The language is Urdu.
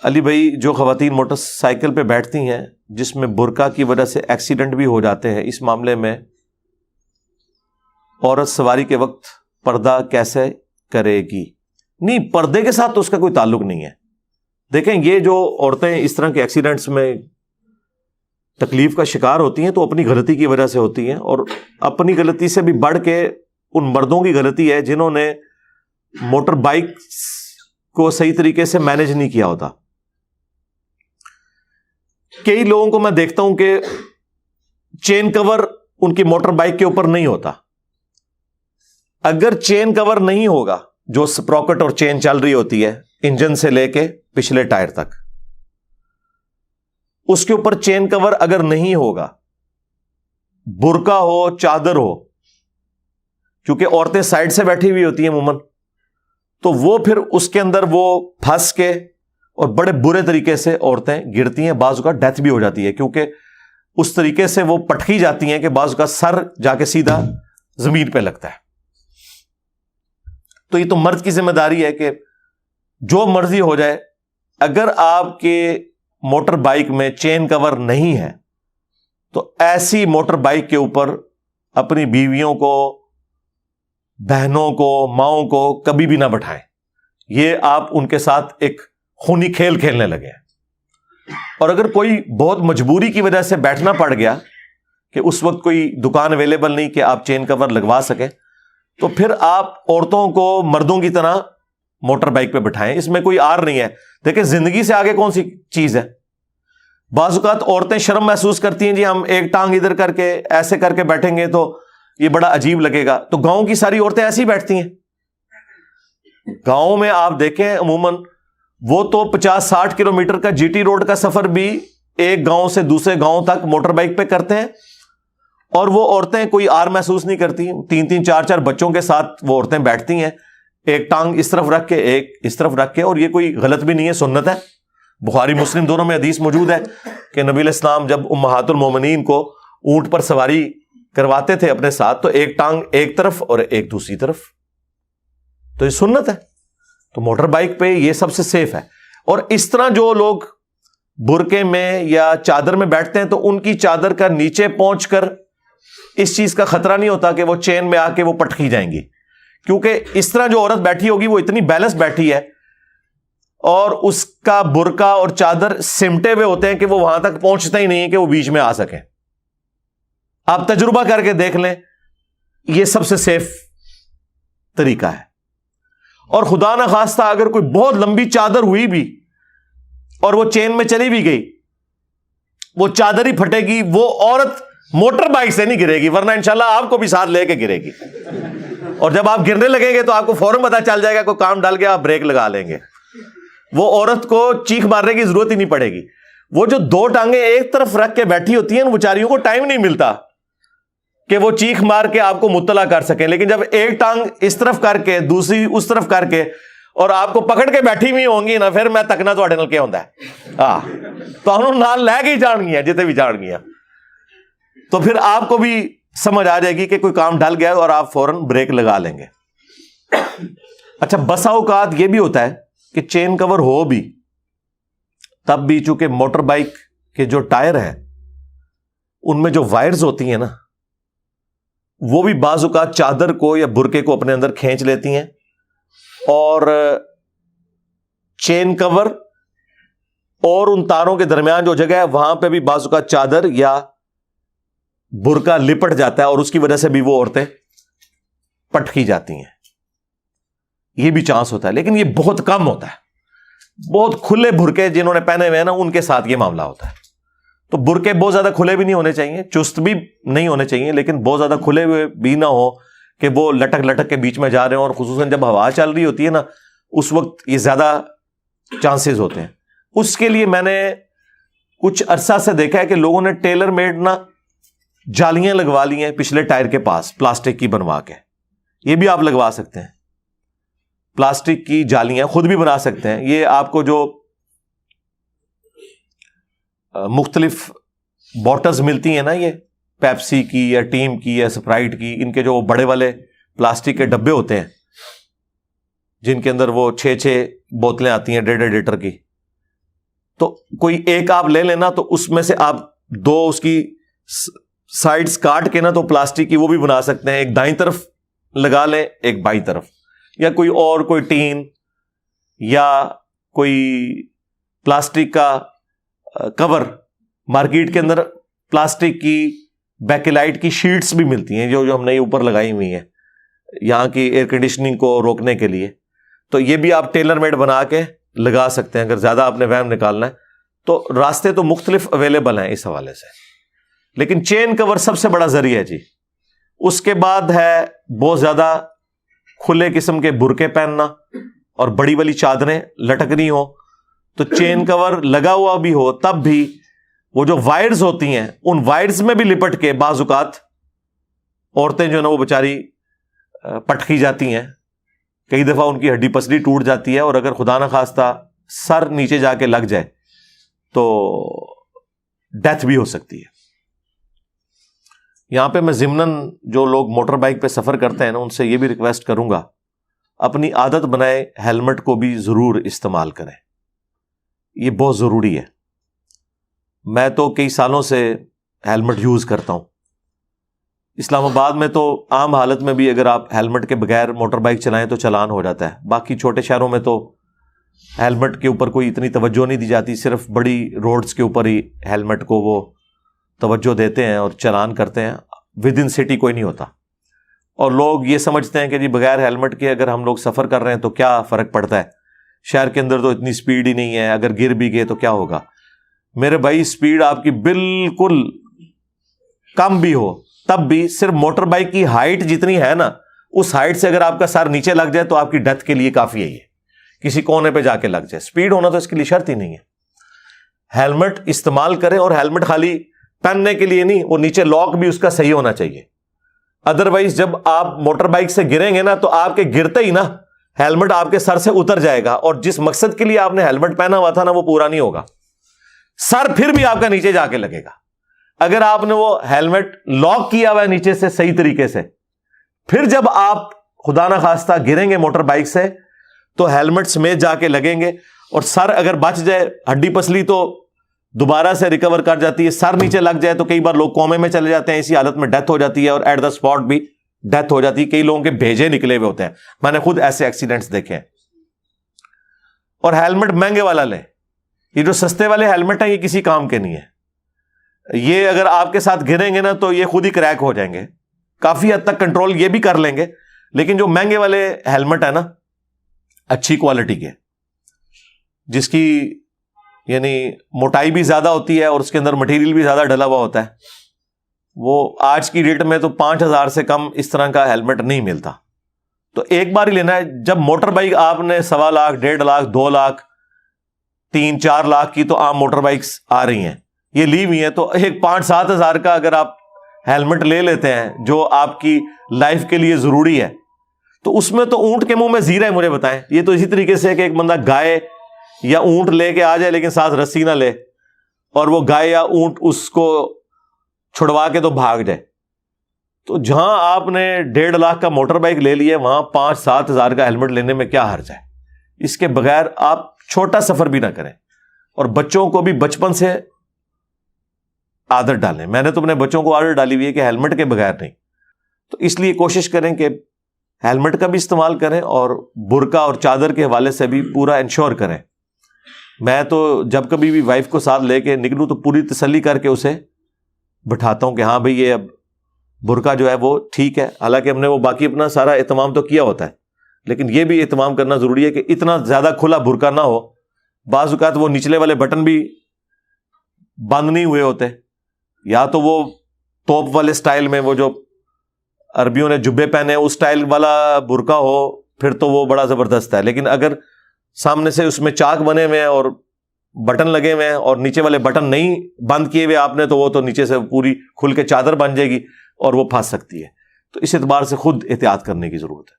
علی بھائی جو خواتین موٹر سائیکل پہ بیٹھتی ہیں جس میں برقع کی وجہ سے ایکسیڈنٹ بھی ہو جاتے ہیں، اس معاملے میں عورت سواری کے وقت پردہ کیسے کرے گی؟ نہیں، پردے کے ساتھ تو اس کا کوئی تعلق نہیں ہے. دیکھیں، یہ جو عورتیں اس طرح کے ایکسیڈنٹس میں تکلیف کا شکار ہوتی ہیں تو اپنی غلطی کی وجہ سے ہوتی ہیں، اور اپنی غلطی سے بھی بڑھ کے ان مردوں کی غلطی ہے جنہوں نے موٹر بائک کو صحیح طریقے سے مینج نہیں کیا ہوتا. کئی لوگوں کو میں دیکھتا ہوں کہ چین کور ان کی موٹر بائک کے اوپر نہیں ہوتا. اگر چین کور نہیں ہوگا، جو سپراکٹ اور چین چل رہی ہوتی ہے انجن سے لے کے پچھلے ٹائر تک، اس کے اوپر چین کور اگر نہیں ہوگا، برقع ہو چادر ہو، کیونکہ عورتیں سائڈ سے بیٹھی ہوئی ہوتی ہیں عموماً، تو وہ پھر اس کے اندر وہ پھنس کے اور بڑے برے طریقے سے عورتیں گرتی ہیں. بعض اوقات ڈیتھ بھی ہو جاتی ہے کیونکہ اس طریقے سے وہ پٹکی جاتی ہیں کہ بعض اوقات سر جا کے سیدھا زمین پہ لگتا ہے. تو یہ تو مرد کی ذمہ داری ہے کہ جو مرضی ہو جائے، اگر آپ کے موٹر بائک میں چین کور نہیں ہے تو ایسی موٹر بائک کے اوپر اپنی بیویوں کو، بہنوں کو، ماؤں کو کبھی بھی نہ بٹھائیں. یہ آپ ان کے ساتھ ایک خونی کھیل کھیلنے لگے ہیں. اور اگر کوئی بہت مجبوری کی وجہ سے بیٹھنا پڑ گیا کہ اس وقت کوئی دکان اویلیبل نہیں کہ آپ چین کور لگوا سکیں، تو پھر آپ عورتوں کو مردوں کی طرح موٹر بائک پہ بٹھائیں. اس میں کوئی آر نہیں ہے. دیکھیں، زندگی سے آگے کون سی چیز ہے؟ بعض اوقات عورتیں شرم محسوس کرتی ہیں، جی ہم ایک ٹانگ ادھر کر کے ایسے کر کے بیٹھیں گے تو یہ بڑا عجیب لگے گا. تو گاؤں کی ساری عورتیں ایسی بیٹھتی ہیں. گاؤں میں آپ دیکھیں عموماً وہ تو 50-60 کلومیٹر کا جی ٹی روڈ کا سفر بھی ایک گاؤں سے دوسرے گاؤں تک موٹر بائک پہ کرتے ہیں، اور وہ عورتیں کوئی آر محسوس نہیں کرتی. 3-3 4-4 بچوں کے ساتھ وہ عورتیں بیٹھتی ہیں، ایک ٹانگ اس طرف رکھ کے ایک اس طرف رکھ کے. اور یہ کوئی غلط بھی نہیں ہے، سنت ہے. بخاری مسلم دونوں میں حدیث موجود ہے کہ نبی علیہ السلام جب امہات المومنین کو اونٹ پر سواری کرواتے تھے اپنے ساتھ تو ایک ٹانگ ایک طرف اور ایک دوسری طرف. تو یہ سنت ہے. تو موٹر بائک پہ یہ سب سے سیف ہے. اور اس طرح جو لوگ برقعے میں یا چادر میں بیٹھتے ہیں تو ان کی چادر کا نیچے پہنچ کر اس چیز کا خطرہ نہیں ہوتا کہ وہ چین میں آ کے وہ پٹکی جائیں گی، کیونکہ اس طرح جو عورت بیٹھی ہوگی وہ اتنی بیلنس بیٹھی ہے اور اس کا برقع اور چادر سمٹے ہوئے ہوتے ہیں کہ وہ وہاں تک پہنچتا ہی نہیں ہے کہ وہ بیچ میں آ سکیں. آپ تجربہ کر کے دیکھ لیں، یہ سب سے سیف طریقہ ہے. اور خدا نہ خواستہ اگر کوئی بہت لمبی چادر ہوئی بھی اور وہ چین میں چلی بھی گئی، وہ چادر ہی پھٹے گی. وہ عورت موٹر بائک سے نہیں گرے گی، ورنہ انشاءاللہ آپ کو بھی ساتھ لے کے گرے گی. اور جب آپ گرنے لگیں گے تو آپ کو فوراً پتا چل جائے گا کوئی کام ڈال کے آپ بریک لگا لیں گے. وہ عورت کو چیخ مارنے کی ضرورت ہی نہیں پڑے گی. وہ جو دو ٹانگیں ایک طرف رکھ کے بیٹھی ہوتی ہیں ان بیچاریوں کو ٹائم نہیں ملتا کہ وہ چیخ مار کے آپ کو مطلع کر سکیں. لیکن جب ایک ٹانگ اس طرف کر کے دوسری اس طرف کر کے اور آپ کو پکڑ کے بیٹھی ہوئی ہوں گی نا، پھر میں تکنا تو نال کیا ہوتا ہے. تو انہوں نال لے کے ہی جان گیا جتنے بھی جان گیا. تو پھر آپ کو بھی سمجھ آ جائے گی کہ کوئی کام ڈل گیا اور آپ فوراً بریک لگا لیں گے. اچھا، بسا اوقات یہ بھی ہوتا ہے کہ چین کور ہو بھی تب بھی چونکہ موٹر بائک کے جو ٹائر ہیں ان میں جو وائرز ہوتی ہیں نا، وہ بھی بعض اوقات چادر کو یا برقعے کو اپنے اندر کھینچ لیتی ہیں، اور چین کور اور ان تاروں کے درمیان جو جگہ ہے وہاں پہ بھی بعض اوقات چادر یا برقع لپٹ جاتا ہے اور اس کی وجہ سے بھی وہ عورتیں پٹکی جاتی ہیں. یہ بھی چانس ہوتا ہے، لیکن یہ بہت کم ہوتا ہے. بہت کھلے برقعے جنہوں نے پہنے ہوئے ہیں نا ان کے ساتھ یہ معاملہ ہوتا ہے. تو برقعے بہت زیادہ کھلے بھی نہیں ہونے چاہیے، چست بھی نہیں ہونے چاہیے، لیکن بہت زیادہ کھلے ہوئے بھی نہ ہو کہ وہ لٹک لٹک کے بیچ میں جا رہے ہیں. اور خصوصاً جب ہوا چل رہی ہوتی ہے نا اس وقت یہ زیادہ چانسز ہوتے ہیں. اس کے لیے میں نے کچھ عرصہ سے دیکھا ہے کہ لوگوں نے ٹیلر میڈ نا جالیاں لگوا لی ہیں پچھلے ٹائر کے پاس، پلاسٹک کی بنوا کے. یہ بھی آپ لگوا سکتے ہیں، پلاسٹک کی جالیاں خود بھی بنا سکتے ہیں. یہ آپ کو جو مختلف بوٹلز ملتی ہیں نا، یہ پیپسی کی یا ٹیم کی یا سپرائٹ کی، ان کے جو بڑے والے پلاسٹک کے ڈبے ہوتے ہیں جن کے اندر وہ 6 بوتلیں آتی ہیں 1.5 لیٹر کی، تو کوئی ایک آپ لے لینا, تو اس میں سے آپ دو اس کی سائڈز کاٹ کے نا تو پلاسٹک کی وہ بھی بنا سکتے ہیں, ایک دائیں طرف لگا لیں ایک بائیں طرف, یا کوئی ٹین یا کوئی پلاسٹک کا کور. مارکیٹ کے اندر پلاسٹک کی بیکلائٹ کی شیٹس بھی ملتی ہیں جو ہم نے اوپر لگائی ہوئی ہیں یہاں کی ایئر کنڈیشننگ کو روکنے کے لیے, تو یہ بھی آپ ٹیلر میڈ بنا کے لگا سکتے ہیں اگر زیادہ آپ نے وہم نکالنا ہے. تو راستے تو مختلف اویلیبل ہیں اس حوالے سے, لیکن چین کور سب سے بڑا ذریعہ ہے جی. اس کے بعد ہے بہت زیادہ کھلے قسم کے برقعے پہننا اور بڑی والی چادریں لٹکنی ہو, تو چین کور لگا ہوا بھی ہو تب بھی وہ جو وائرز ہوتی ہیں ان وائرز میں بھی لپٹ کے بعض اوقات عورتیں جو ہے نا وہ بیچاری پٹکی جاتی ہیں, کئی دفعہ ان کی ہڈی پسلی ٹوٹ جاتی ہے, اور اگر خدا نہ خواستہ سر نیچے جا کے لگ جائے تو ڈیتھ بھی ہو سکتی ہے. یہاں پہ میں ضمناً جو لوگ موٹر بائک پہ سفر کرتے ہیں نا ان سے یہ بھی ریکویسٹ کروں گا, اپنی عادت بنائے ہیلمٹ کو بھی ضرور استعمال کریں, یہ بہت ضروری ہے. میں تو کئی سالوں سے ہیلمٹ یوز کرتا ہوں. اسلام آباد میں تو عام حالت میں بھی اگر آپ ہیلمٹ کے بغیر موٹر بائک چلائیں تو چلان ہو جاتا ہے. باقی چھوٹے شہروں میں تو ہیلمٹ کے اوپر کوئی اتنی توجہ نہیں دی جاتی, صرف بڑی روڈز کے اوپر ہی ہیلمٹ کو وہ توجہ دیتے ہیں اور چلان کرتے ہیں, ود ان سٹی کوئی نہیں ہوتا. اور لوگ یہ سمجھتے ہیں کہ جی بغیر ہیلمٹ کے اگر ہم لوگ سفر کر رہے ہیں تو کیا فرق پڑتا ہے, شہر کے اندر تو اتنی سپیڈ ہی نہیں ہے, اگر گر بھی گئے تو کیا ہوگا. میرے بھائی سپیڈ آپ کی بالکل کم بھی ہو تب بھی صرف موٹر بائک کی ہائٹ جتنی ہے نا اس ہائٹ سے اگر آپ کا سر نیچے لگ جائے تو آپ کی ڈیتھ کے لیے کافی ہے, یہ کسی کونے پہ جا کے لگ جائے. سپیڈ ہونا تو اس کے لیے شرط ہی نہیں ہے. ہیلمٹ استعمال کریں, اور ہیلمٹ خالی پہننے کے لیے نہیں, وہ نیچے لاک بھی اس کا صحیح ہونا چاہیے. ادروائز جب آپ موٹر بائک سے گریں گے نا تو آپ کے گرتے ہی نا ہیلمٹ آپ کے سر سے اتر جائے گا, اور جس مقصد کے لیے آپ نے ہیلمٹ پہنا ہوا تھا نا وہ پورا نہیں ہوگا, سر پھر بھی آپ کا نیچے جا کے لگے گا. اگر آپ نے وہ ہیلمٹ لاک کیا ہوا ہے نیچے سے صحیح طریقے سے, پھر جب آپ خدا نہ خواستہ گریں گے موٹر بائک سے تو ہیلمٹ سمیت جا کے لگیں گے, اور سر اگر بچ جائے, ہڈی پسلی تو دوبارہ سے ریکور کر جاتی ہے, سر نیچے لگ جائے تو کئی بار لوگ کومے میں چلے جاتے ہیں, اسی حالت میں ڈیتھ ہو جاتی ہے, اور ایٹ دا اسپاٹ بھی ڈیتھ ہو جاتی ہے. کئی لوگوں کے بھیجے نکلے ہوئے ہوتے ہیں, میں نے خود ایسے ایکسیڈنٹس دیکھے ہیں. اور ہیلمٹ مہنگے والا لیں, یہ جو سستے والے ہیلمٹ ہیں یہ کسی کام کے نہیں ہے. یہ اگر آپ کے ساتھ گریں گے نا تو یہ خود ہی کریک ہو جائیں گے. کافی حد تک کنٹرول یہ بھی کر لیں گے, لیکن جو مہنگے والے ہیلمٹ ہے نا اچھی کوالٹی کے, جس کی یعنی موٹائی بھی زیادہ ہوتی ہے اور اس کے اندر مٹیریل بھی زیادہ ڈلا ہوا ہوتا ہے, وہ آج کی ڈیٹ میں تو 5,000 سے کم اس طرح کا ہیلمٹ نہیں ملتا. تو ایک بار ہی لینا ہے. جب موٹر بائک آپ نے 1.25 لاکھ 1.5 لاکھ 2 لاکھ 3-4 لاکھ کی تو عام موٹر بائکس آ رہی ہیں, یہ لی ہوئی ہیں, تو ایک 5-7 ہزار کا اگر آپ ہیلمٹ لے لیتے ہیں جو آپ کی لائف کے لیے ضروری ہے, تو اس میں تو اونٹ کے منہ میں زیرہ ہے. مجھے بتائیں, یہ تو اسی طریقے سے کہ ایک بندہ گائے یا اونٹ لے کے آ جائے لیکن ساتھ رسی نہ لے, اور وہ گائے یا اونٹ اس کو چھڑوا کے تو بھاگ جائے. تو جہاں آپ نے 1.5 لاکھ کا موٹر بائک لے لی ہے وہاں 5-7 ہزار کا ہیلمٹ لینے میں کیا حرج ہے. اس کے بغیر آپ چھوٹا سفر بھی نہ کریں, اور بچوں کو بھی بچپن سے عادت ڈالیں. میں نے تو اپنے بچوں کو عادت ڈالی ہوئی ہے کہ ہیلمٹ کے بغیر نہیں, تو اس لیے کوشش کریں کہ ہیلمٹ کا بھی استعمال کریں, اور برقع اور چادر کے حوالے سے بھی پورا انشور کریں. میں تو جب کبھی بھی وائف کو ساتھ لے کے نکلوں تو پوری تسلی کر کے اسے بٹھاتا ہوں کہ ہاں بھئی یہ اب برقع جو ہے وہ ٹھیک ہے. حالانکہ ہم نے وہ باقی اپنا سارا اہتمام تو کیا ہوتا ہے, لیکن یہ بھی اہتمام کرنا ضروری ہے کہ اتنا زیادہ کھلا برقع نہ ہو. بعض اوقات وہ نچلے والے بٹن بھی بند نہیں ہوئے ہوتے, یا تو وہ توپ والے سٹائل میں, وہ جو عربیوں نے جبے پہنے اس سٹائل والا برقع ہو پھر تو وہ بڑا زبردست ہے. لیکن اگر سامنے سے اس میں چاک بنے ہوئے ہیں اور بٹن لگے ہوئے ہیں اور نیچے والے بٹن نہیں بند کیے ہوئے آپ نے, تو وہ تو نیچے سے پوری کھل کے چادر بن جائے گی اور وہ پھنس سکتی ہے. تو اس اعتبار سے خود احتیاط کرنے کی ضرورت ہے.